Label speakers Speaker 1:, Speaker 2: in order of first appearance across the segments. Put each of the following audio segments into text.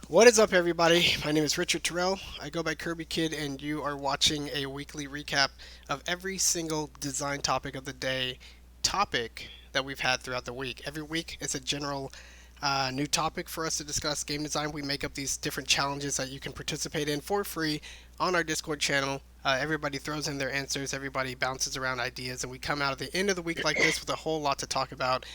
Speaker 1: What is up, everybody? My name is Richard Terrell. I go by Kirby Kid, and you are watching a weekly recap of every single design topic of the day topic that we've had throughout the week. Every week, it's a general new topic for us to discuss game design. We make up these different challenges that you can participate in for free on our Discord channel. Everybody throws in their answers, everybody bounces around ideas, and we come out at the end of the week like this with a whole lot to talk about.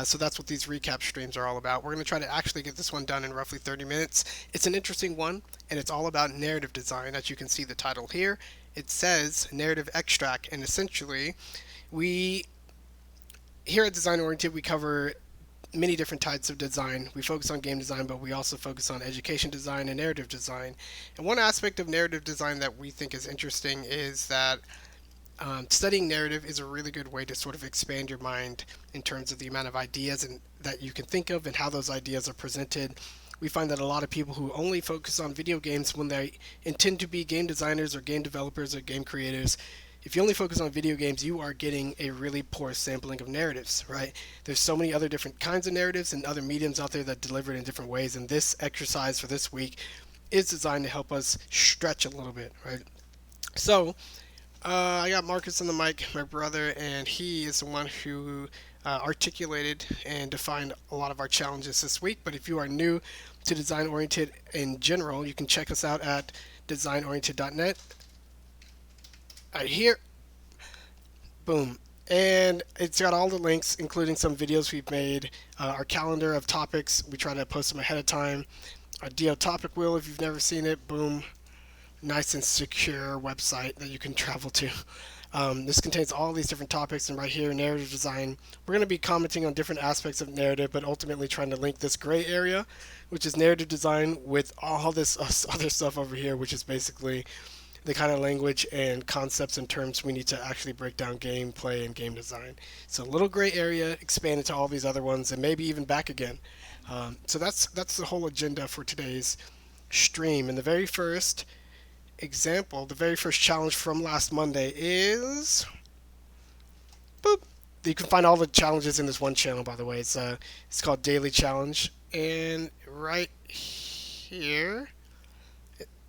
Speaker 1: So that's what these recap streams are all about. We're going to try to actually get this one done in roughly 30 minutes. It's an interesting one, and it's all about narrative design. As you can see the title here, it says narrative extract, and essentially, we here at Design Oriented, we cover many different types of design. We focus on game design, but we also focus on education design and narrative design. And one aspect of narrative design that we think is interesting is that studying narrative is a really good way to sort of expand your mind in terms of the amount of ideas and that you can think of and how those ideas are presented. We find that a lot of people who only focus on video games when they intend to be game designers or game developers or game creators, if you only focus on video games, you are getting a really poor sampling of narratives, right? There's so many other different kinds of narratives and other mediums out there that deliver it in different ways. And this exercise for this week is designed to help us stretch a little bit, right? So, I got Marcus on the mic, my brother, and he is the one who articulated and defined a lot of our challenges this week. But if you are new to Design Oriented in general, you can check us out at designoriented.net. Right here, boom. And it's got all the links, including some videos we've made, our calendar of topics. We try to post them ahead of time. Our DO topic wheel, if you've never seen it, boom. Nice and secure website that you can travel to. This contains all these different topics, and right here, narrative design. We're going to be commenting on different aspects of narrative, but ultimately trying to link this gray area, which is narrative design, with all this other stuff over here, which is basically the kind of language and concepts and terms we need to actually break down gameplay and game design. So a little gray area, expand into all these other ones, and maybe even back again. So that's the whole agenda for today's stream. And the very first example, the very first challenge from last Monday is boop. You can find all the challenges in this one channel, by the way. It's called Daily Challenge, and right here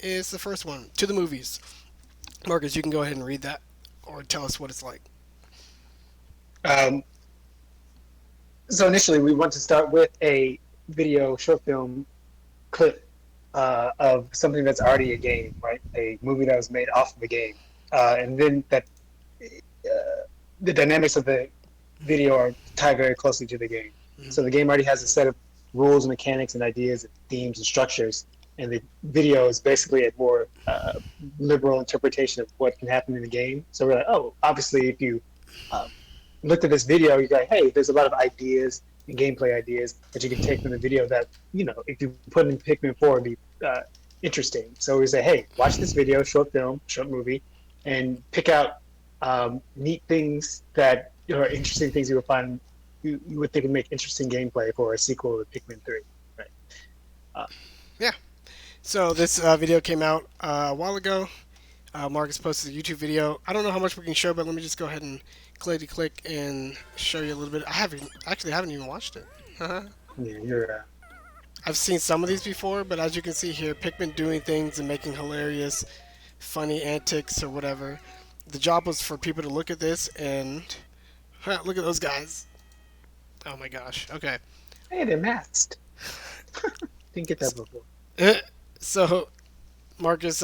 Speaker 1: is the first one, to the movies. Marcus, you can go ahead and read that or tell us what it's like.
Speaker 2: Um, so initially, we want to start with a video short film clip of something that's already a game, right? A movie that was made off of a game, and then that the dynamics of the video are tied very closely to the game.
Speaker 1: Mm-hmm.
Speaker 2: So the game already has a set of rules, and mechanics, and ideas, and themes, and structures, and the video is basically a more liberal interpretation of what can happen in the game. So we're like, oh, obviously, if you looked at this video, you're like, hey, there's a lot of ideas and gameplay ideas that you can take from the video that, if you put in Pikmin 4, would be interesting. So we say, hey, watch this video, short film, short movie, and pick out neat things that are interesting things you would find you would think would make interesting gameplay for a sequel to Pikmin 3. Right.
Speaker 1: Yeah. So this video came out a while ago. Marcus posted a YouTube video. I don't know how much we can show, but let me just go ahead and click and show you a little bit. I haven't even watched it.
Speaker 2: Yeah, you're.
Speaker 1: I've seen some of these before, but as you can see here, Pikmin doing things and making hilarious, funny antics or whatever. The job was for people to look at this and look at those guys. Oh my gosh. Okay.
Speaker 2: Hey, they're masked. Didn't get that before.
Speaker 1: So Marcus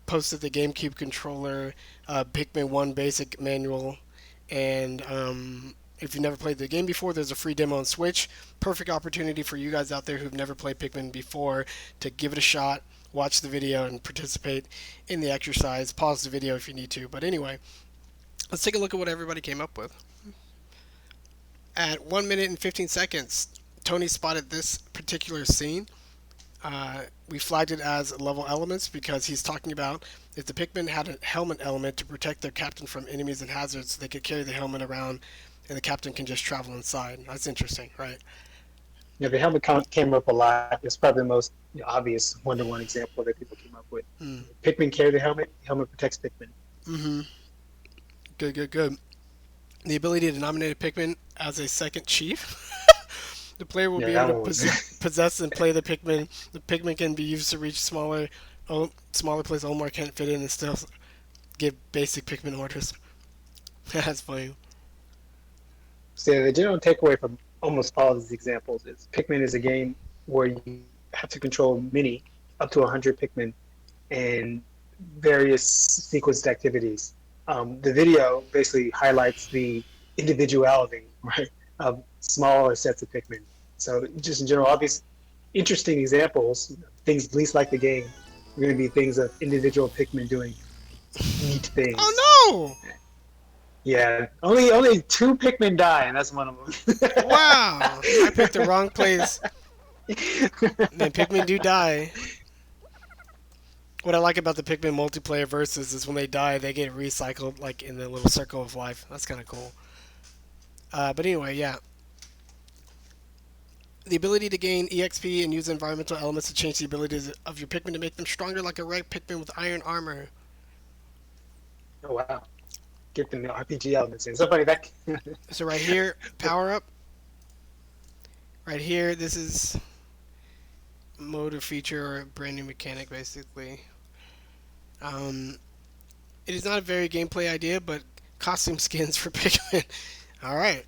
Speaker 1: posted the GameCube controller, Pikmin 1 basic manual, and if you've never played the game before, there's a free demo on Switch. Perfect opportunity for you guys out there who've never played Pikmin before to give it a shot, watch the video, and participate in the exercise. Pause the video if you need to. But anyway, let's take a look at what everybody came up with. At 1 minute and 15 seconds, Tony spotted this particular scene. We flagged it as level elements because he's talking about if the Pikmin had a helmet element to protect their captain from enemies and hazards, they could carry the helmet around and the captain can just travel inside. That's interesting, right?
Speaker 2: Yeah, the helmet came up a lot. It's probably the most obvious one-to-one example that people came up with. Pikmin carry the helmet. The helmet protects Pikmin.
Speaker 1: Mm-hmm. Good. The ability to nominate a Pikmin as a second chief. The player will
Speaker 2: Yeah,
Speaker 1: be able
Speaker 2: that
Speaker 1: to
Speaker 2: one was.
Speaker 1: possess and play the Pikmin. The Pikmin can be used to reach smaller place Omar can't fit in and still give basic Pikmin orders. That's funny.
Speaker 2: So the general takeaway from almost all of these examples is Pikmin is a game where you have to control many, up to 100 Pikmin, and various sequenced activities. The video basically highlights the individuality, right, of smaller sets of Pikmin. So just in general, obvious, interesting examples, things least like the game, are going to be things of individual Pikmin doing neat things.
Speaker 1: Oh no!
Speaker 2: Yeah, only two Pikmin die, and that's one of
Speaker 1: Wow, I picked the wrong place.
Speaker 2: them.
Speaker 1: Man, Pikmin do die. What I like about the Pikmin multiplayer versus is when they die, they get recycled like in the little circle of life. That's kind of cool. But anyway, yeah, the ability to gain EXP and use environmental elements to change the abilities of your Pikmin to make them stronger, like a rare Pikmin with iron armor.
Speaker 2: Oh wow, get the RPG elements in. So funny that.
Speaker 1: So right here, power up. Right here, this is mode or feature or a brand new mechanic, basically. Um, it is not a very gameplay idea, but costume skins for Pikmin. All right,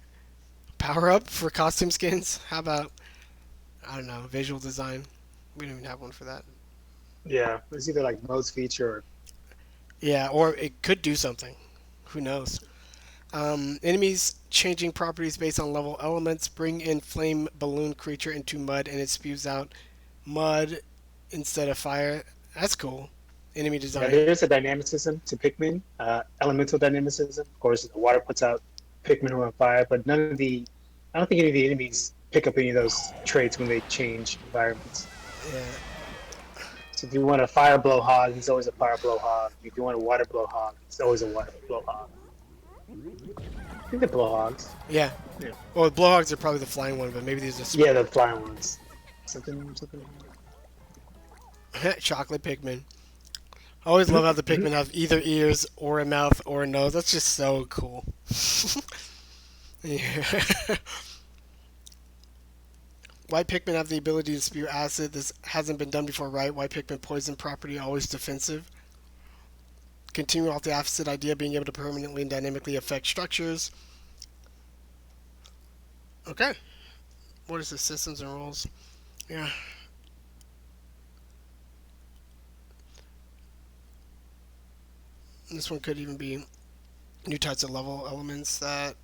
Speaker 1: power up for costume skins. How about I don't know visual design? We don't even have one for that.
Speaker 2: Yeah, it's either like most feature or
Speaker 1: Yeah, or it could do something. Who knows? Enemies changing properties based on level elements. Bring in flame balloon creature into mud and it spews out mud instead of fire. That's cool. Enemy
Speaker 2: yeah.
Speaker 1: design.
Speaker 2: There's a dynamicism to Pikmin, elemental dynamicism. Of course, the water puts out Pikmin who are on fire, but none of the I don't think any of the enemies pick up any of those traits when they change environments.
Speaker 1: Yeah.
Speaker 2: So if you want a fire blowhog, he's always a fire blowhog. If you want a water blowhog, it's always a water blowhog. I think they're blowhogs.
Speaker 1: Yeah.
Speaker 2: Yeah,
Speaker 1: Well, blowhogs are probably the flying one, but maybe these are
Speaker 2: yeah, the flying ones. Something.
Speaker 1: chocolate Pikmin. I always love how the Pikmin have either ears or a mouth or a nose. That's just so cool. Yeah. White Pikmin have the ability to spew acid. This hasn't been done before, right? White Pikmin poison property, always defensive. Continue off the acid idea, being able to permanently and dynamically affect structures. Okay. What is the systems and rules? Yeah. This one could even be new types of level elements that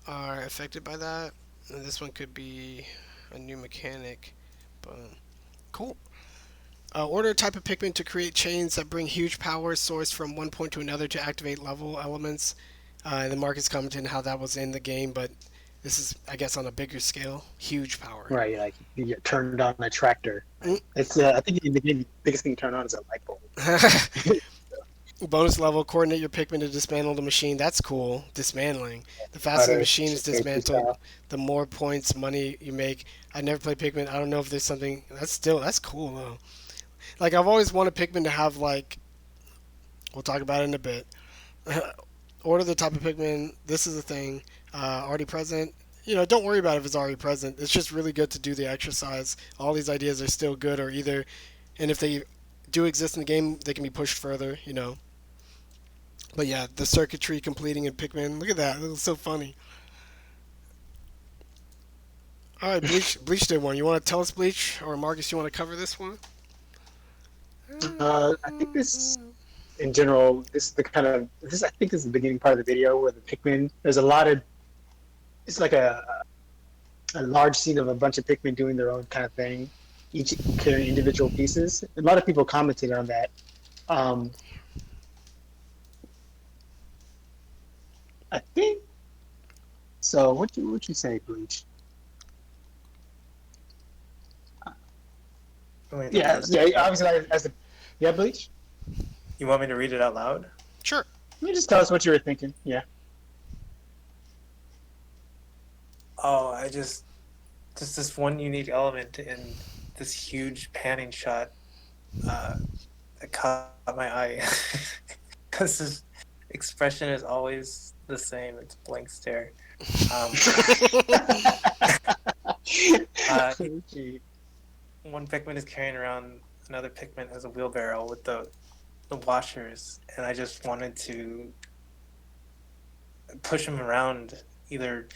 Speaker 1: are affected by that. And this one could be a new mechanic. But cool. Order a type of Pikmin to create chains that bring huge power source from one point to another to activate level elements. The Marcus commented how that was in the game, but this is, I guess, on a bigger scale. Huge power.
Speaker 2: Right, yeah, like you get turned on a tractor.
Speaker 1: Mm.
Speaker 2: It's I think in the game, the biggest thing to turn on is a light bulb.
Speaker 1: Bonus level, coordinate your Pikmin to dismantle the machine. That's cool. Dismantling. The faster the
Speaker 2: Butter,
Speaker 1: machine is
Speaker 2: safety
Speaker 1: dismantled,
Speaker 2: style.
Speaker 1: the more points, money you make. I never played Pikmin. I don't know if there's something. That's cool though. Like I've always wanted Pikmin to have like. We'll talk about it in a bit. Order the type of Pikmin. This is the thing. Already present. Don't worry about if it's already present. It's just really good to do the exercise. All these ideas are still good, or either, and if they do exist in the game, they can be pushed further. But yeah, the circuitry completing in Pikmin. Look at that. It looks so funny. All right, Bleach did one. You want to tell us, Bleach, or Marcus? You want to cover this one?
Speaker 2: I think this, in general, this is the kind of this. I think is the beginning part of the video where the Pikmin. There's a lot of. It's like a large scene of a bunch of Pikmin doing their own kind of thing, each carrying individual pieces. A lot of people commented on that. Um, I think so. What you say, Bleach?
Speaker 3: Wait,
Speaker 2: Yeah, yeah. Obviously, like, as the yeah, Bleach.
Speaker 3: you want me to read it out loud?
Speaker 1: Sure.
Speaker 2: Can you just tell us what you were thinking? Yeah.
Speaker 3: Oh, just this one unique element in this huge panning shot that caught my eye. Because his expression is always the same. It's blank stare. Um,
Speaker 2: Gee.
Speaker 3: one Pikmin is carrying around another Pikmin has a wheelbarrow with the washers, and I just wanted to push him around, either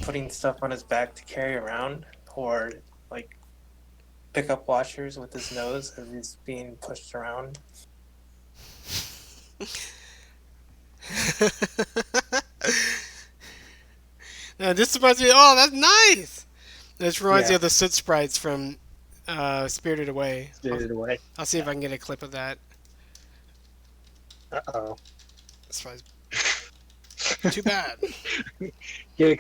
Speaker 3: putting stuff on his back to carry around, or like pick up washers with his nose as he's being pushed around.
Speaker 1: Now, this reminds me. Oh, that's nice. This reminds me
Speaker 2: Yeah,
Speaker 1: of the soot sprites from Spirited Away.
Speaker 2: spirited away.
Speaker 1: I'll see if I can get a clip of that.
Speaker 2: Uh-oh.
Speaker 1: That's too bad.
Speaker 2: Get it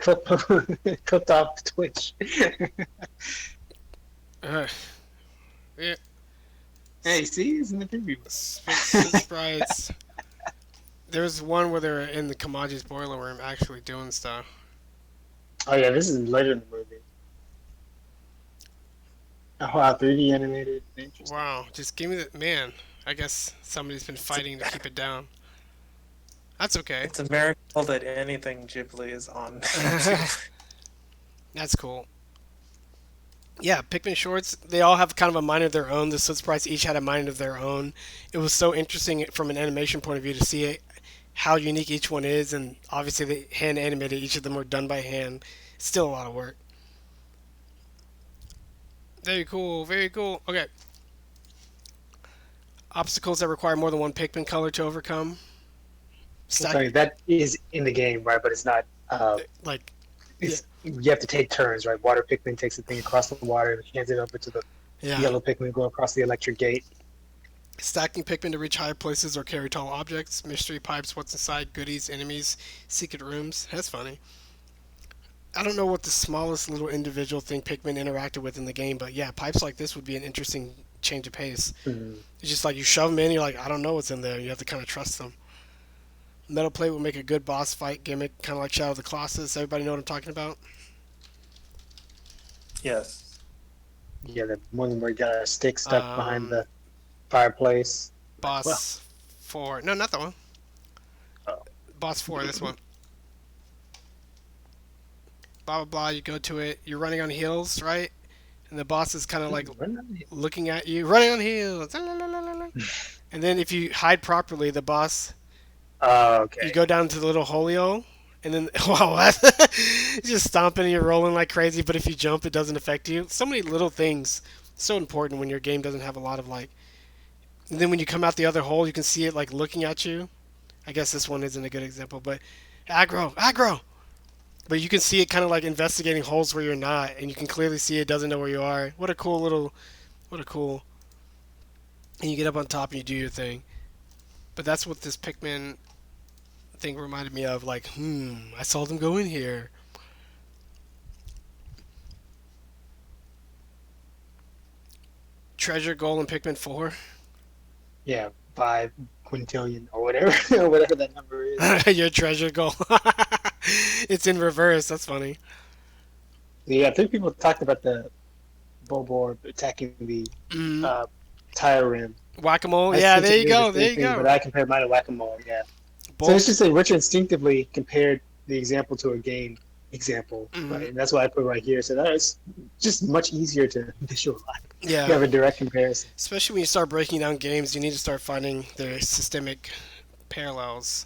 Speaker 2: clipped off Twitch.
Speaker 1: Uh, yeah,
Speaker 2: Hey, see, it's in the preview.
Speaker 1: soot sprites. There's one where they're in the Kamaji's boiler room actually doing stuff.
Speaker 2: Oh yeah, this is later in the movie. Oh wow, 3D animated. Interesting.
Speaker 1: Wow, just give me the man. I guess somebody's been fighting to keep it down. That's okay.
Speaker 3: It's a miracle that anything Ghibli is on YouTube.
Speaker 1: That's cool. Yeah, Pikmin shorts, they all have kind of a mind of their own. The Soot Sprites each had a mind of their own. It was so interesting from an animation point of view to see it, how unique each one is, and obviously they hand animated, each of them were done by hand. It's still a lot of work. Very cool, very cool. Okay. Obstacles that require more than one Pikmin color to overcome. Stack,
Speaker 2: Sorry, that is in the game, right? But it's not.
Speaker 1: like, yeah,
Speaker 2: It's you have to take turns, right? Water Pikmin takes the thing across the water and hands it over to the
Speaker 1: yeah.
Speaker 2: yellow Pikmin, go across the electric gate.
Speaker 1: Stacking Pikmin to reach higher places or carry tall objects. Mystery pipes, what's inside, goodies, enemies, secret rooms. That's funny. I don't know what the smallest little individual thing Pikmin interacted with in the game, but yeah, pipes like this would be an interesting change of pace.
Speaker 2: Mm.
Speaker 1: It's just like you shove them in, you're like, I don't know what's in there. You have to kind of trust them. Metal plate would make a good boss fight gimmick, kind of like Shadow of the Colossus. Everybody know what I'm talking about?
Speaker 3: Yes.
Speaker 2: Yeah, the one where you got a stick stuck behind
Speaker 1: Um,
Speaker 2: the fireplace. Well,
Speaker 1: boss 4. No, not that one.
Speaker 2: oh.
Speaker 1: Boss 4, this one. Blah, blah, blah. You go to it. You're running on heels, right? And the boss is kind of like looking at you, running on heels. And then if you hide properly, the boss,
Speaker 2: Oh,
Speaker 1: you
Speaker 2: okay.
Speaker 1: go down to the little holio, and then, wow, you're just stomping and you're rolling like crazy, but if you jump, it doesn't affect you. So many little things. So important when your game doesn't have a lot of like. And then when you come out the other hole, you can see it like looking at you. I guess this one isn't a good example, but aggro, aggro. But you can see it kind of like investigating holes where you're not, and you can clearly see it doesn't know where you are. What a cool little, what a cool. And you get up on top and you do your thing. But that's what this Pikmin thing reminded me of. Like, I saw them go in here. Treasure goal in Pikmin 4.
Speaker 2: Yeah, 5 quintillion or whatever, or whatever that number is.
Speaker 1: Your treasure goal. It's in reverse. That's funny.
Speaker 2: Yeah, I think people talked about the Bulborb attacking the
Speaker 1: Mm,
Speaker 2: uh, tire rim.
Speaker 1: Whack-a-mole.
Speaker 2: I
Speaker 1: Yeah, there you
Speaker 2: essentially did
Speaker 1: go.
Speaker 2: the
Speaker 1: There
Speaker 2: same
Speaker 1: you
Speaker 2: thing, but
Speaker 1: go.
Speaker 2: I compared mine to Whack-A-Mole. Yeah. So it's
Speaker 1: Both.
Speaker 2: just that Richard instinctively compared the example to a game example,
Speaker 1: Mm,
Speaker 2: right? And that's why I put right here. So that is just much easier to visualize. You
Speaker 1: yeah.
Speaker 2: have a direct comparison.
Speaker 1: Especially when you start breaking down games, you need to start finding their systemic parallels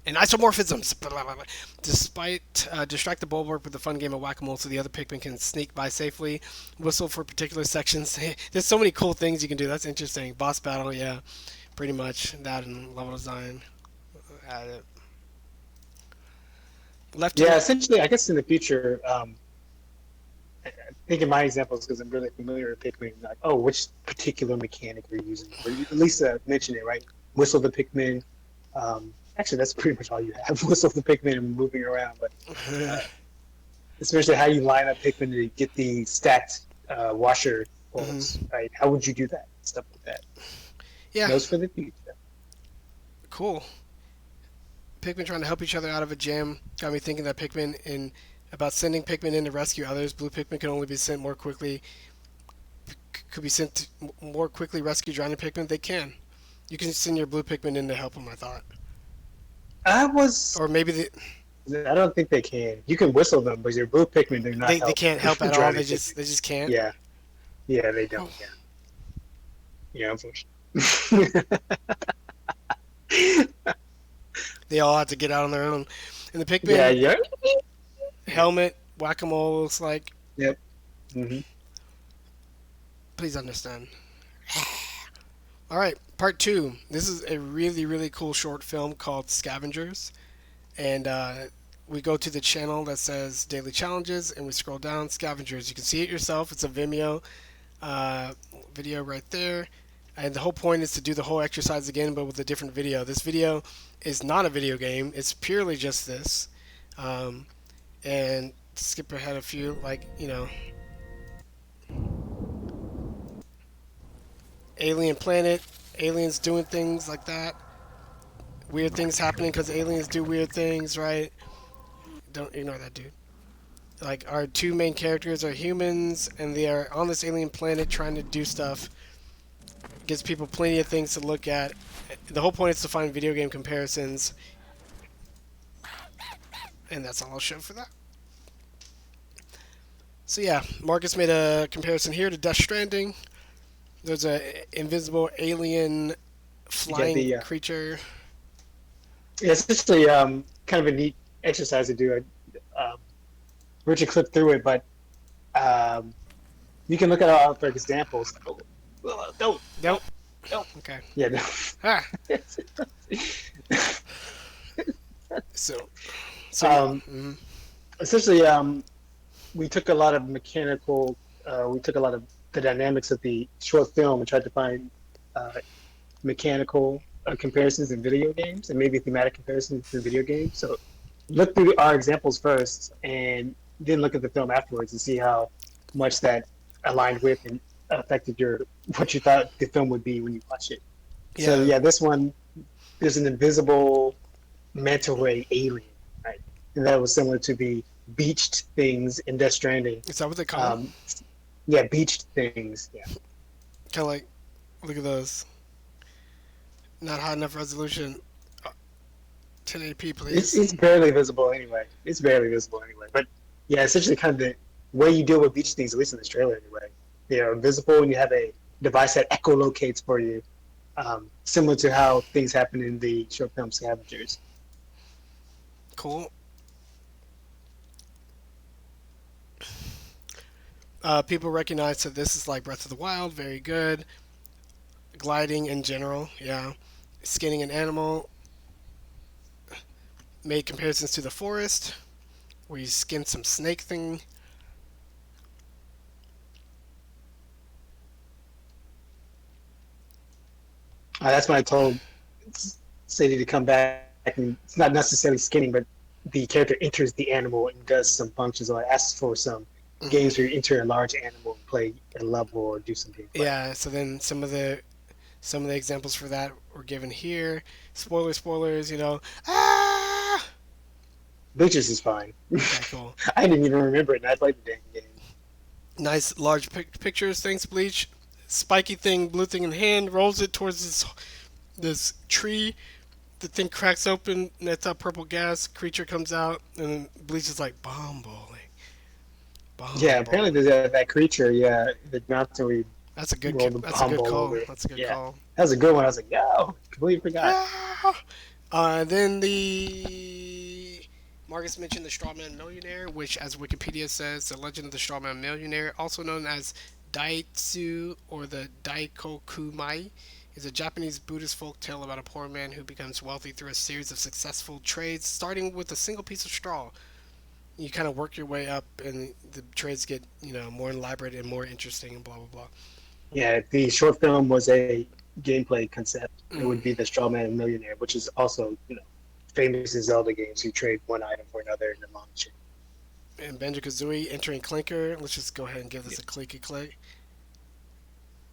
Speaker 1: and isomorphisms. Blah, blah, blah, blah. Despite distract the bulwark with the fun game of whack-a-mole, so the other Pikmin can sneak by safely. Whistle for particular sections. There's so many cool things you can do. That's interesting. Boss battle, yeah, pretty much that and level design. Add it. Left
Speaker 2: Yeah,
Speaker 1: turn.
Speaker 2: essentially, I guess in the future, I think in my examples, because I'm really familiar with Pikmin, like, oh, which particular mechanic are you using? Or you at least mention it, right? Whistle the Pikmin. Actually, that's pretty much all you have. Whistle the Pikmin and moving around. But especially how you line up Pikmin to get the stacked washer
Speaker 1: Mhm.
Speaker 2: holes, right? How would you do that? Stuff like that.
Speaker 1: Yeah,
Speaker 2: Those for the future.
Speaker 1: cool. Pikmin trying to help each other out of a jam got me thinking that Pikmin in about sending Pikmin in to rescue others. Blue Pikmin can only be sent more quickly. Could be sent to more quickly rescue drowning Pikmin. They can. You can send your blue Pikmin in to help them. I thought,
Speaker 2: I was
Speaker 1: or maybe the
Speaker 2: I don't think they can. You can whistle them, but your blue Pikmin do not
Speaker 1: They
Speaker 2: help
Speaker 1: can't help at all.
Speaker 2: drowning Pikmin.
Speaker 1: They just can't.
Speaker 2: Yeah, yeah, they don't. Yeah, yeah, unfortunately.
Speaker 1: They all have to get out on their own. And the
Speaker 2: Yeah,
Speaker 1: Pikmin
Speaker 2: yeah, yeah.
Speaker 1: helmet whack a mole looks like.
Speaker 2: Yep. Hmm.
Speaker 1: Please understand. All right, part two. This is a really cool short film called Scavengers, and we go to the channel that says Daily Challenges, and we scroll down Scavengers. You can see it yourself. It's a Vimeo uh, video right there, and the whole point is to do the whole exercise again, but with a different video. This video is not a video game. It's purely just this, um, and skip ahead a few, like alien planet, aliens doing things like that. Weird things happening because aliens do weird things, right? Don't ignore that dude. Like, our two main characters are humans, and they are on this alien planet trying to do stuff. Gives people plenty of things to look at. The whole point is to find video game comparisons, and that's all I'll show for that. So yeah, Marcus made a comparison here to Death Stranding. There's a invisible alien
Speaker 2: You get
Speaker 1: flying
Speaker 2: the
Speaker 1: creature.
Speaker 2: it's essentially kind of a neat exercise to do. Richard clipped through it, but um, you can look at all for examples. Oh,
Speaker 1: Nope.
Speaker 2: don't.
Speaker 1: Okay.
Speaker 2: Yeah, no.
Speaker 1: Ah. So. So yeah.
Speaker 2: um, essentially, we took a lot of we took a lot of the dynamics of the short film and tried to find uh, mechanical comparisons in video games and maybe thematic comparisons in video games. So look through our examples first and then look at the film afterwards and see how much that aligned with and affected your what you thought the film would be when you watch it. So
Speaker 1: Yeah.
Speaker 2: yeah, this one there's an invisible manta ray alien, right? And that was similar to the beached things in Death Stranding.
Speaker 1: Is that what they call them?
Speaker 2: Um, yeah, beached things. Yeah,
Speaker 1: Kind of like, look at those. Not high enough resolution. 1080p, please.
Speaker 2: it's barely visible anyway. It's barely visible anyway. But yeah, essentially, kind of the way you deal with beach things, at least in this trailer anyway. They are invisible, and you have a device that echolocates for you, similar to how things happen in the short film Scavengers.
Speaker 1: Cool. People recognize that this is like Breath of the Wild. Very good. Gliding in general, yeah. Skinning an animal. Made comparisons to the forest, where you skin some snake thing.
Speaker 2: That's when I told Sadie to come back, and it's not necessarily skinning, but the character enters the animal and does some functions, or asks for some games where you enter a large animal and play a level or do some gameplay.
Speaker 1: Yeah. So then some of the examples for that were given here. Spoilers. Ah.
Speaker 2: Bleachers is fine.
Speaker 1: Okay, cool.
Speaker 2: I didn't even remember it, and I played the damn game.
Speaker 1: Nice large pictures. Thanks, Bleach. Spiky thing, blue thing in hand, rolls it towards this tree. The thing cracks open, and that's how purple gas creature comes out, and Bleach is like bomb bowling.
Speaker 2: Yeah,
Speaker 1: Bomb
Speaker 2: apparently
Speaker 1: bowling.
Speaker 2: there's that creature, yeah, the mountain we rolled the
Speaker 1: That's a
Speaker 2: bomb
Speaker 1: good
Speaker 2: ball
Speaker 1: call.
Speaker 2: over.
Speaker 1: That's a good
Speaker 2: Yeah,
Speaker 1: call.
Speaker 2: that was a good one. I was like, yo, completely forgot.
Speaker 1: Ah! Then the Marcus mentioned the Strawman Millionaire, which, as Wikipedia says, the legend of the Strawman Millionaire, also known as Daitsu or the Daikokumai, is a Japanese Buddhist folk tale about a poor man who becomes wealthy through a series of successful trades, starting with a single piece of straw. You kind of work your way up, and the trades get more elaborate and more interesting, and blah blah blah.
Speaker 2: Yeah, the short film was a gameplay concept. It
Speaker 1: Mm.
Speaker 2: would be the Strawman Millionaire, which is also, famous in Zelda games. You trade one item for another in the long chain.
Speaker 1: And Banjo Kazooie entering Clinker. Let's just go ahead and give this a clicky click.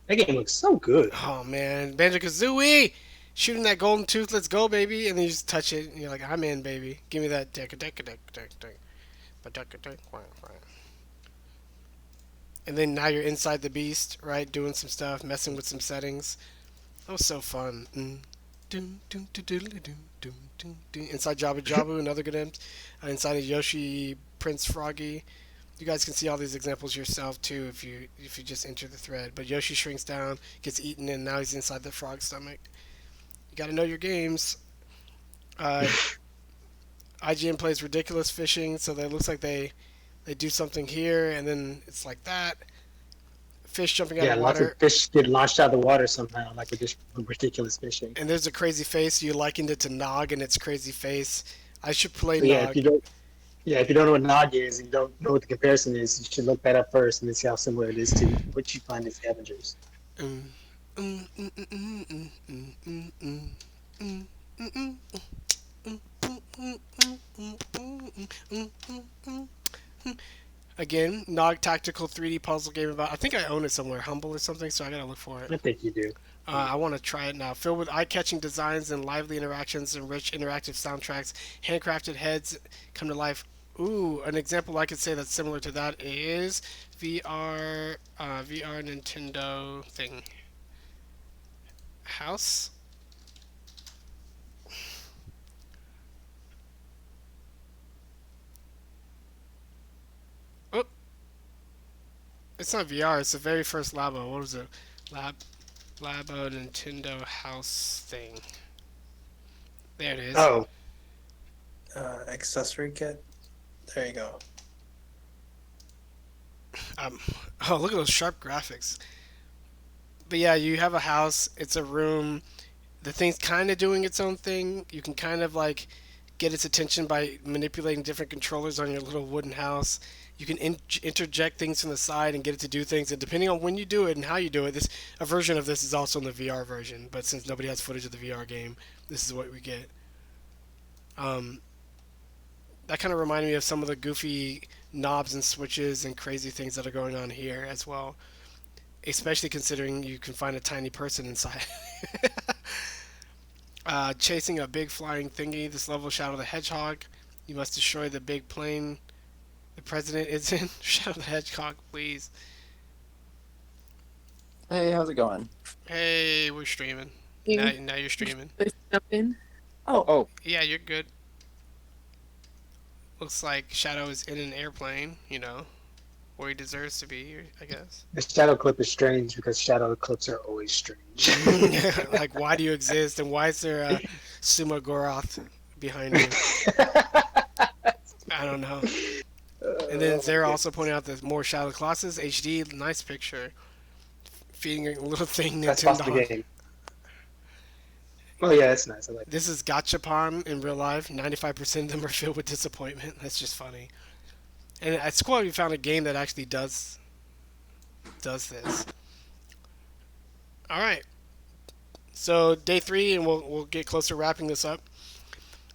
Speaker 2: That game looks so good.
Speaker 1: Oh man, Banjo Kazooie! Shooting that golden tooth, let's go, baby! And then you just touch it, and you're like, I'm in, baby. Give me that deck, deck, deck, deck, deck. And then now you're inside the beast, right? Doing some stuff, messing with some settings. That was so fun. Dun, dun, dun, dun, dun, dun, dun, dun. Inside Jabba Jabu and other good imps. Inside of Yoshi Prince Froggy. You guys can see all these examples yourself too if you just enter the thread. But Yoshi shrinks down, gets eaten, and now he's inside the frog stomach. You got to know your games. Uh, IGN plays ridiculous fishing, so it looks like they do something here, and then it's like that. Fish jumping out
Speaker 2: Yeah,
Speaker 1: of
Speaker 2: lots of
Speaker 1: water,
Speaker 2: fish get launched out of the water somehow, like with this ridiculous fishing.
Speaker 1: and there's a crazy face. You likened it to Nog and its crazy face. I should play
Speaker 2: So yeah, if
Speaker 1: Nog.
Speaker 2: you don't, yeah, if you don't know what Nog is and you don't know what the comparison is, you should look that up first and then see how similar it is to what you find in Scavengers.
Speaker 1: Mm, mm, mm, mm, mm, mm, mm, mm, mm, mm, mm, mm, mm, mm, mm, mm, mm, mm, mm, mm. Again, Nog tactical 3D puzzle game about. I think I own it somewhere, Humble or something. So I gotta look for it.
Speaker 2: I think you do.
Speaker 1: I want to try it now. Filled with eye-catching designs and lively interactions and rich interactive soundtracks, handcrafted heads come to life. Ooh, an example I could say that's similar to that is VR Nintendo thing. House. Oh, it's not VR. It's the very first Labo. What was it? Labo Nintendo House thing. There it is.
Speaker 2: Oh,
Speaker 3: Accessory kit. There you go.
Speaker 1: Um, oh, look at those sharp graphics. But yeah, you have a house. It's a room. The thing's kind of doing its own thing. You can kind of like get its attention by manipulating different controllers on your little wooden house. You can interject things from the side and get it to do things. And depending on when you do it and how you do it, this a version of this is also in the VR version. But since nobody has footage of the VR game, this is what we get. Um, that kind of reminded me of some of the goofy knobs and switches and crazy things that are going on here as well. Especially considering you can find a tiny person inside. Chasing a big flying thingy. This level, Shadow the Hedgehog. You must destroy the big plane the president is in. Shadow the Hedgehog, please.
Speaker 4: Hey, how's it going?
Speaker 1: Hey, we're streaming.
Speaker 5: You
Speaker 1: Now you're streaming.
Speaker 5: jump in.
Speaker 4: Oh,
Speaker 1: Yeah, you're good. Looks like Shadow is in an airplane, where he deserves to be, I guess.
Speaker 2: the shadow clip is strange because shadow clips are always strange.
Speaker 1: Like, why do you exist, and why is there a Sumo Goroth behind you? I don't know. And then Zara also pointed out that more Shadow Colossus HD, nice picture, feeding a little thing
Speaker 2: That's possible
Speaker 1: Nintendo.
Speaker 2: game. Oh yeah, that's nice. I like
Speaker 1: This is Gachapon in real life. 95% of them are filled with disappointment. That's just funny. And at school, we found a game that actually does this. All right. So day 3, and we'll get closer to wrapping this up.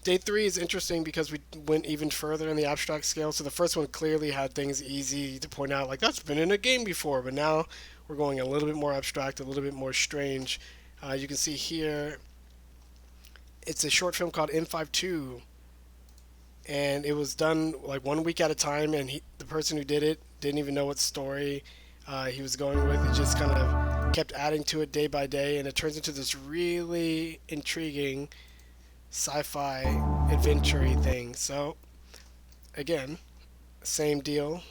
Speaker 1: Day 3 is interesting because we went even further in the abstract scale. So the first one clearly had things easy to point out, like that's been in a game before. But now we're going a little bit more abstract, a little bit more strange. You can see here, it's a short film called N52, and it was done like 1 week at a time. And the person who did it didn't even know what story he was going with. He just kind of kept adding to it day by day, and it turns into this really intriguing sci-fi adventure thing. So again, same deal.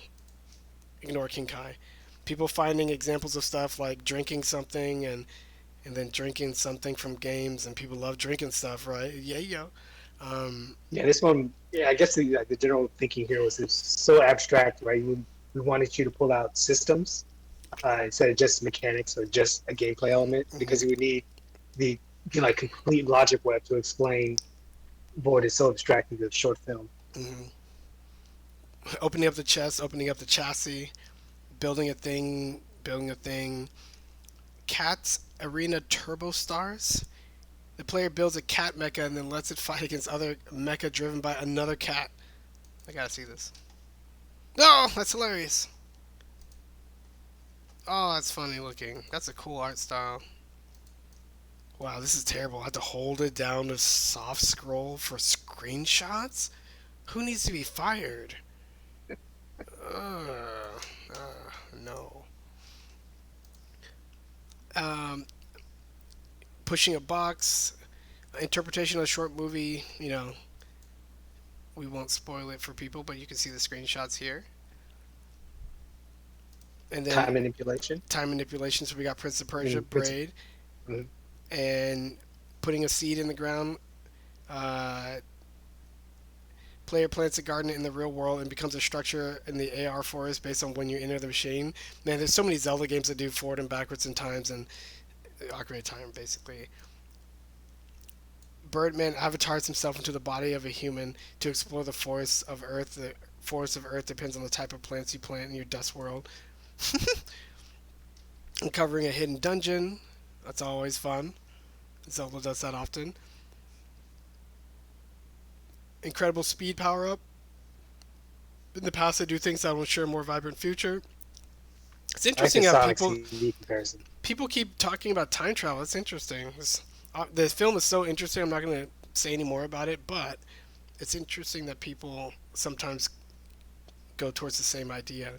Speaker 1: Ignore King Kai. People finding examples of stuff like drinking something and then drinking something from games, and people love drinking stuff, right? Yeah, yo.
Speaker 2: Yeah, this one. Yeah, I guess the general thinking here was it's so abstract, right? We wanted you to pull out systems instead of just mechanics or just a gameplay element, because you would need the like complete logic web to explain what is so abstract in the short film.
Speaker 1: hmm Opening up the chest, opening up the chassis, building a thing. Cats Arena Turbo Stars. The player builds a cat mecha and then lets it fight against other mecha driven by another cat. I gotta see this. No, that's hilarious. Oh, that's funny looking. That's a cool art style. Wow, this is terrible. I have to hold it down to soft scroll for screenshots? Who needs to be fired? No. Um, Pushing a box, Interpretation of a short movie, we won't spoil it for people, but you can see the screenshots here. And then
Speaker 2: Time manipulation.
Speaker 1: time manipulation. So we got Prince of Persia,
Speaker 2: Mm, Prince-
Speaker 1: Braid,
Speaker 2: mm,
Speaker 1: and putting a seed in the ground. Uh, Player plants a garden in the real world and becomes a structure in the AR forest based on when you enter the machine. Man, there's so many Zelda games that do forward and backwards in times and Ocarina of Time, basically. Birdman avatars himself into the body of a human to explore the forests of Earth. The forest of Earth depends on the type of plants you plant in your dust world. Uncovering a hidden dungeon. That's always fun. Zelda does that often. Incredible speed power up. In the past, I do things that will ensure a more vibrant future. It's
Speaker 2: I like the
Speaker 1: interesting how
Speaker 2: Sonic
Speaker 1: people
Speaker 2: CD comparison.
Speaker 1: people keep talking about time travel. It's interesting. The film is so interesting. I'm not going to say any more about it, but it's interesting that people sometimes go towards the same idea.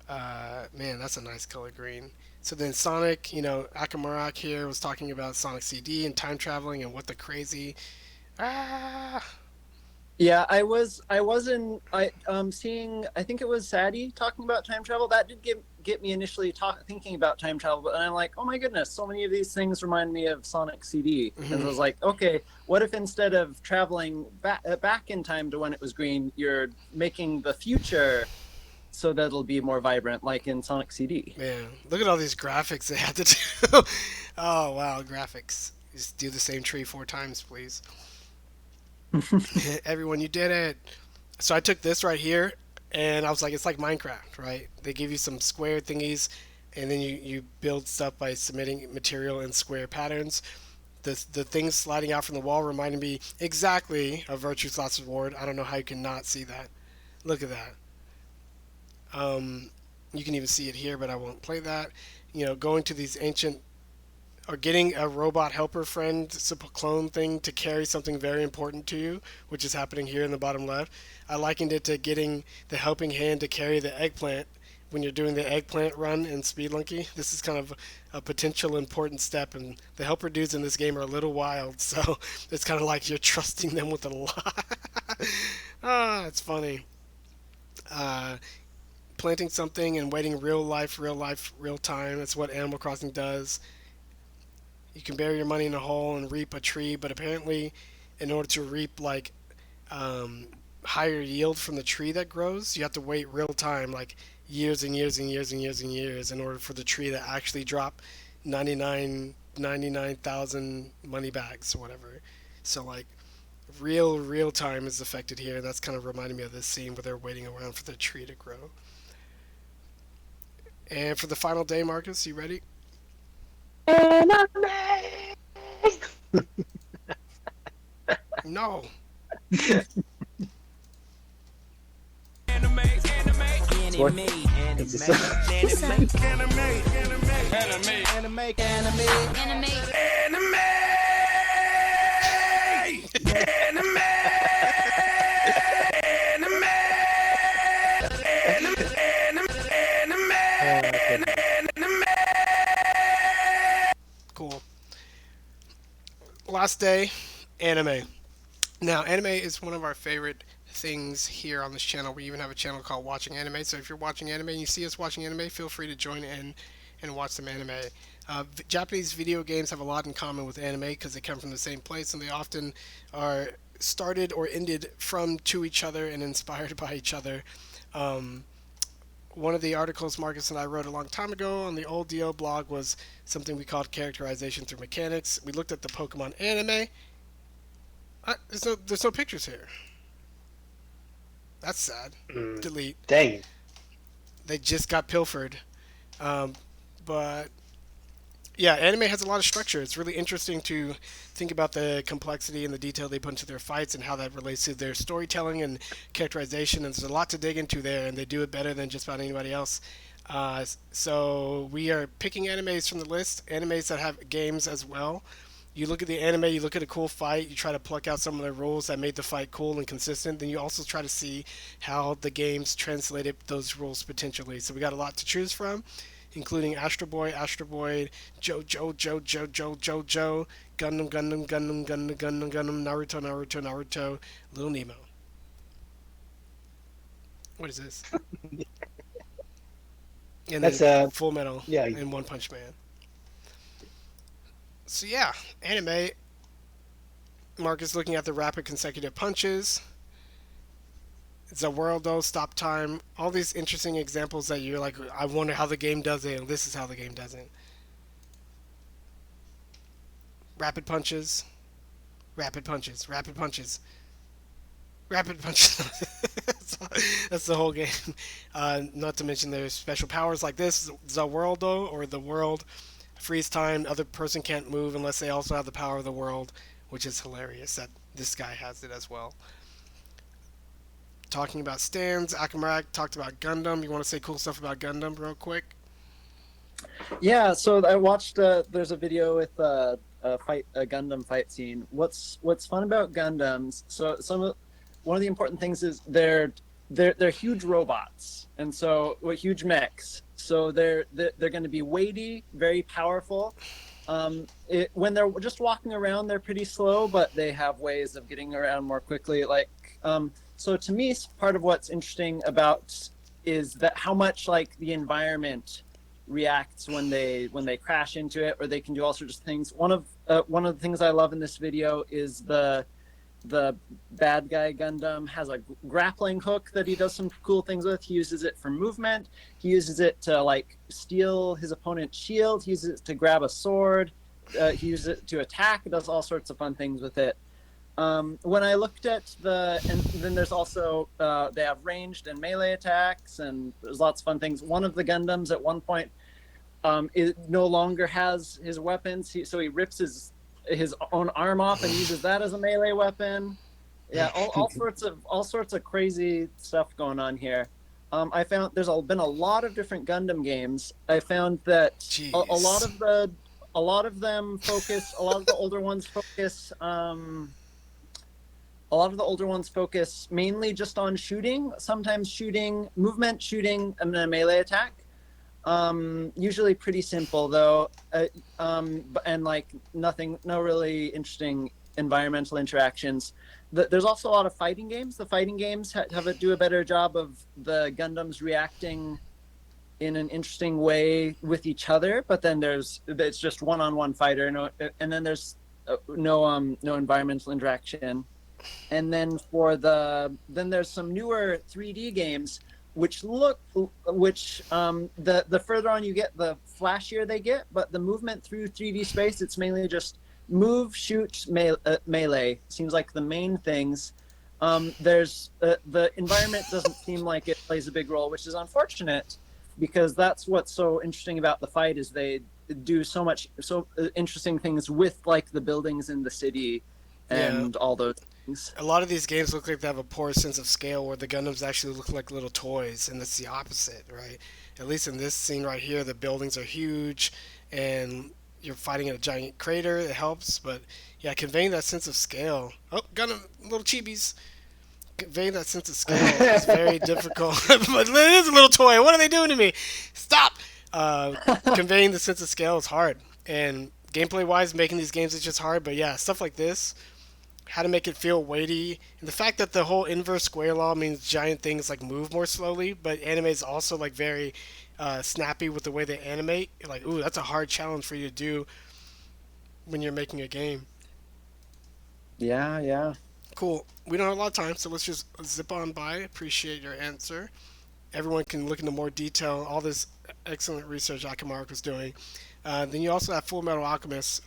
Speaker 1: Man, that's a nice color green. So then Sonic, Akamurak here was talking about Sonic CD and time traveling and what the crazy. Ah,
Speaker 4: Yeah, I was in I seeing, I think it was Sadie talking about time travel. That did get me initially thinking about time travel, but I'm like, oh my goodness, so many of these things remind me of Sonic CD. And I was like, okay, what if instead of traveling back in time to when it was green, you're making the future so that it'll be more vibrant, like in Sonic CD.
Speaker 1: man, look at all these graphics they had to do. Oh wow, graphics. Just do the same tree 4 times, please. Everyone, you did it. So I took this right here, and I was like, it's like Minecraft, right? They give you some square thingies, and then you build stuff by submitting material in square patterns. The things sliding out from the wall reminded me exactly of Virtue's Last Reward. I don't know how you can not see that. Look at that. You can even see it here, but I won't play that. Going to these ancient or getting a robot helper friend clone thing to carry something very important to you, which is happening here in the bottom left. I likened it to getting the helping hand to carry the eggplant when you're doing the eggplant run in Speedlunky. This is kind of a potential important step, and the helper dudes in this game are a little wild, so it's kind of like you're trusting them with a lot. It's funny. Uh, Planting something and waiting real life, real time. That's what Animal Crossing does. You can bury your money in a hole and reap a tree, but apparently, in order to reap like um, higher yield from the tree that grows, you have to wait real time, like years and years and years and years and years, in order for the tree to actually drop 99,000 money bags or whatever. So like real time is affected here, and that's kind of reminding me of this scene where they're waiting around for the tree to grow. And for the final day, Marcus, you ready? No.
Speaker 2: What? It's the same.
Speaker 1: Cool. Last day, anime. Now, anime is one of our favorite things here on this channel. We even have a channel called Watching Anime. So if you're watching anime and you see us watching anime, feel free to join in and watch some anime. Japanese video games have a lot in common with anime because they come from the same place, and they often are started or ended from to each other and inspired by each other. Um, One of the articles Marcus and I wrote a long time ago on the old DO blog was something we called characterization through mechanics. We looked at the Pokemon anime. There's no pictures here. That's sad. Delete.
Speaker 2: Dang it.
Speaker 1: They just got pilfered. But yeah, anime has a lot of structure. It's really interesting to think about the complexity and the detail they put into their fights and how that relates to their storytelling and characterization. And there's a lot to dig into there, and they do it better than just about anybody else. So we are picking animes from the list, animes that have games as well. You look at the anime, you look at a cool fight, you try to pluck out some of the rules that made the fight cool and consistent. Then you also try to see how the games translated those rules potentially. So we got a lot to choose from. including Astro Boy, Astro Boy, Joe, Gundam, Naruto, Little Nemo. What is this? And then
Speaker 2: That's
Speaker 1: Full Metal
Speaker 2: yeah.
Speaker 1: and One Punch Man. So yeah, anime. Mark is looking at the rapid consecutive punches. Zaworldo, Stop Time, all these interesting examples that you're like, I wonder how the game does it, and this is how the game does it. Rapid punches, rapid punches, rapid punches, rapid punches. That's the whole game. Not to mention there's special powers like this, Zaworldo, or the world, freeze time, other person can't move unless they also have the power of the world, which is hilarious that this guy has it as well. Talking about stands, Akamak talked about Gundam. You want to say cool stuff about Gundam real quick?
Speaker 4: Yeah, so I watched. There's a video with a Gundam fight scene. What's fun about Gundams? So one of the important things is they're huge robots, and so huge mechs. So they're going to be weighty, very powerful. When they're just walking around, they're pretty slow, but they have ways of getting around more quickly. So to me, part of what's interesting about is that how much like the environment reacts when they crash into it, or they can do all sorts of things. One of the things I love in this video is the bad guy Gundam has a grappling hook that he does some cool things with. He uses it for movement. He uses it to like steal his opponent's shield. He uses it to grab a sword. He uses it to attack. He does all sorts of fun things with it. When I looked at and then there's also they have ranged and melee attacks, and there's lots of fun things. One of the Gundams at one point it no longer has his weapons, so he rips his own arm off and uses that as a melee weapon. Yeah, all sorts of crazy stuff going on here. I found been a lot of different Gundam games. I found that a lot of them focus. A lot of the older ones focus. A lot of the older ones focus mainly just on shooting. Sometimes shooting, movement, shooting, and then a melee attack. Usually pretty simple though, and like no really interesting environmental interactions. There's also a lot of fighting games. The fighting games do a better job of the Gundams reacting in an interesting way with each other. But then it's just one-on-one fighter, and then there's no environmental interaction. And then there's some newer 3D games which the further on you get, the flashier they get, but the movement through 3D space, it's mainly just move, shoot, melee seems like the main things. There's the environment doesn't seem like it plays a big role, which is unfortunate, because that's what's so interesting about the fight is they do so interesting things with like the buildings in the city and all those things.
Speaker 1: A lot of these games look like they have a poor sense of scale, where the Gundams actually look like little toys, and it's the opposite, right? At least in this scene right here, the buildings are huge, and you're fighting in a giant crater. It helps, but yeah, conveying that sense of scale. Oh, Gundam, little chibis. Conveying that sense of scale is very difficult. But it is a little toy. What are they doing to me? Stop! Conveying the sense of scale is hard, and gameplay-wise, making these games is just hard. But yeah, stuff like this, how to make it feel weighty, and the fact that the whole inverse square law means giant things like move more slowly, but anime is also like very snappy with the way they animate. Like, ooh, that's a hard challenge for you to do when you're making a game.
Speaker 4: Yeah.
Speaker 1: Cool. We don't have a lot of time, so let's just zip on by. Appreciate your answer. Everyone can look into more detail, all this excellent research Akamaru was doing. Then you also have Full Metal Alchemist.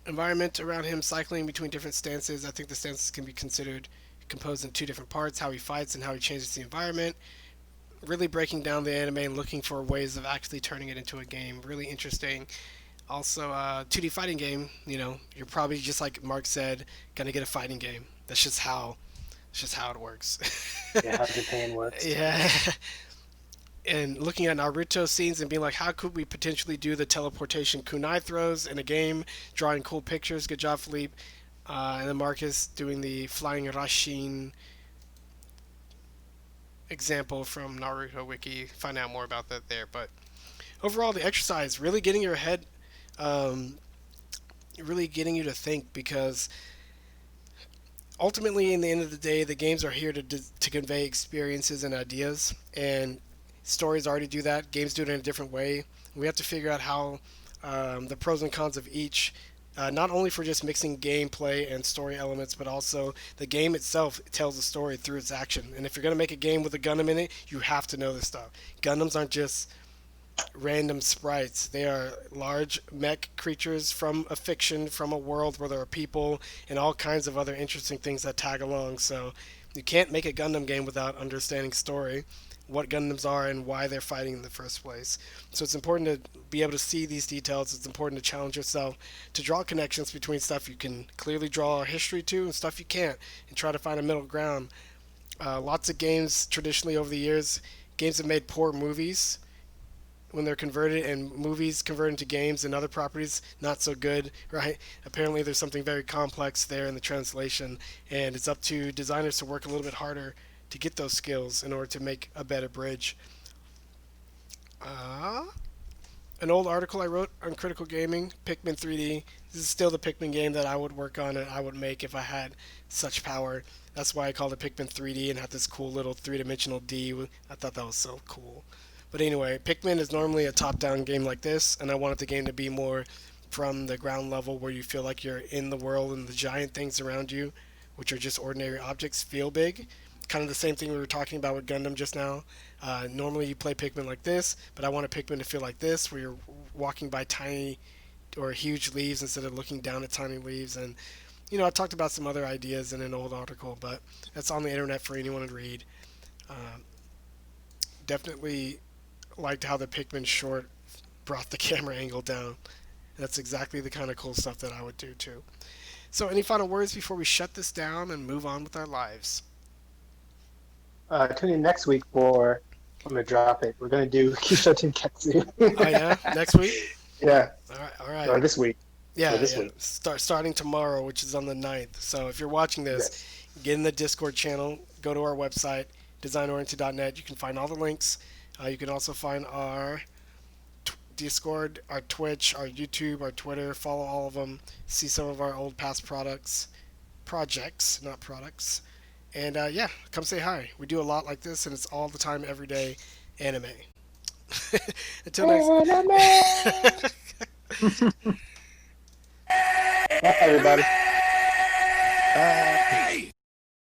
Speaker 1: Environment around him cycling between different stances. I think the stances can be considered composed in two different parts: how he fights and how he changes the environment. Really breaking down the anime and looking for ways of actually turning it into a game. Really interesting. Also, 2D fighting game. You're probably just like Mark said, gonna get a fighting game. That's just how it works.
Speaker 2: Yeah, how Japan works.
Speaker 1: Yeah. And looking at Naruto scenes and being like, how could we potentially do the teleportation kunai throws in a game, drawing cool pictures. Good job, Philippe. And then Marcus doing the flying Rashin. example from Naruto Wiki. Find out more about that there. But overall, the exercise really getting your head, um, really getting you to think because ultimately, in the end of the day, the games are here to convey experiences and ideas, and stories already do that. Games do it in a different way. We have to figure out how the pros and cons of each, not only for just mixing gameplay and story elements, but also the game itself tells a story through its action. And if you're going to make a game with a Gundam in it, you have to know this stuff. Gundams aren't just random sprites. They are large mech creatures from a fiction, from a world where there are people and all kinds of other interesting things that tag along. So you can't make a Gundam game without understanding story, what Gundams are, and why they're fighting in the first place. So it's important to be able to see these details. It's important to challenge yourself to draw connections between stuff you can clearly draw a history to and stuff you can't, and try to find a middle ground. Lots of games traditionally over the years, games have made poor movies when they're converted, and movies converted into games and other properties not so good, right? Apparently there's something very complex there in the translation, and it's up to designers to work a little bit harder to get those skills in order to make a better bridge. uh, an old article I wrote on Critical Gaming, Pikmin 3D. This is still the Pikmin game that I would work on and I would make if I had such power. That's why I called it Pikmin 3D and had this cool little three-dimensional D. I thought that was so cool. But anyway, Pikmin is normally a top-down game like this, and I wanted the game to be more from the ground level where you feel like you're in the world and the giant things around you, which are just ordinary objects, feel big. Kind of the same thing we were talking about with Gundam just now. Normally you play Pikmin like this, but I want a Pikmin to feel like this, where you're walking by tiny or huge leaves instead of looking down at tiny leaves. And I talked about some other ideas in an old article, but that's on the internet for anyone to read. Um, Definitely liked how the Pikmin short brought the camera angle down. That's exactly the kind of cool stuff that I would do too. So, any final words before we shut this down and move on with our lives?
Speaker 2: Tune in next week for, I'm going to drop it. We're going to do Kisho
Speaker 1: Oh
Speaker 2: Tenketsu.
Speaker 1: yeah, next week.
Speaker 2: Yeah,
Speaker 1: All right, all
Speaker 2: or
Speaker 1: right.
Speaker 2: this week.
Speaker 1: Yeah,
Speaker 2: Or this
Speaker 1: yeah.
Speaker 2: week.
Speaker 1: Starting tomorrow, which is on the 9th. So if you're watching this,
Speaker 2: Yes.
Speaker 1: get in the Discord channel. Go to our website, designoriented.net. You can find all the links. You can also find our Discord, our Twitch, our YouTube, our Twitter. Follow all of them. See some of our old past projects, not products. And yeah, come say hi. We do a lot like this, and it's all the time, every day, anime. Until next.
Speaker 2: Bye, everybody.
Speaker 4: Bye.